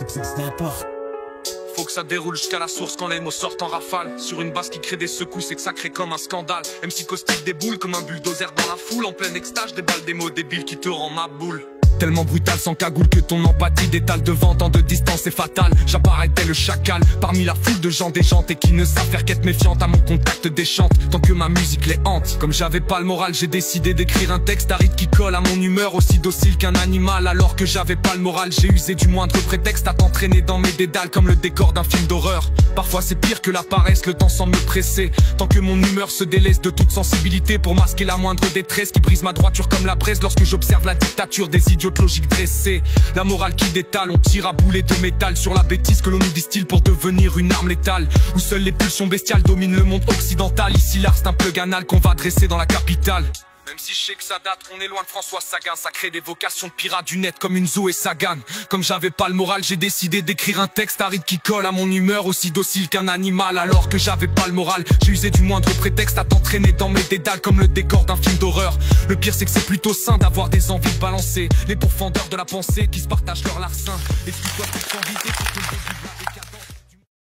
C'est n'importe. Faut que ça déroule jusqu'à la source quand les mots sortent en rafale. Sur une basse qui crée des secousses, c'est que ça crée comme un scandale. MC caustique déboule comme un bulldozer dans la foule. En plein extase, des balles, des mots débiles qui te rend ma boule. Tellement brutal sans cagoule que ton empathie d'étale devant tant de distance est fatale. J'apparais tel le chacal parmi la foule de gens déjantés qui ne savent faire qu'être méfiante à mon contact déchante. Tant que ma musique les hante. Comme j'avais pas le moral, j'ai décidé d'écrire un texte aride qui colle à mon humeur, aussi docile qu'un animal. Alors que j'avais pas le moral, j'ai usé du moindre prétexte à t'entraîner dans mes dédales comme le décor d'un film d'horreur. Parfois c'est pire que la paresse, le temps semble me presser. Tant que mon humeur se délaisse de toute sensibilité pour masquer la moindre détresse qui brise ma droiture comme la presse. Lorsque j'observe la dictature des idiots logique dressée, la morale qui détale, on tire à boulet de métal sur la bêtise que l'on nous distille pour devenir une arme létale, où seules les pulsions bestiales dominent le monde occidental. Ici l'art c'est un plug anal qu'on va dresser dans la capitale. Même si je sais que ça date, on est loin de François Sagan. Ça crée des vocations de pirates du net comme une Zoé Sagan. Comme j'avais pas le moral, j'ai décidé d'écrire un texte aride qui colle à mon humeur, aussi docile qu'un animal. Alors que j'avais pas le moral, j'ai usé du moindre prétexte à t'entraîner dans mes dédales comme le décor d'un film d'horreur. Le pire c'est que c'est plutôt sain d'avoir des envies de balancer les pourfendeurs de la pensée qui se partagent leur larcin. Et tu dois tout envider pour ton début.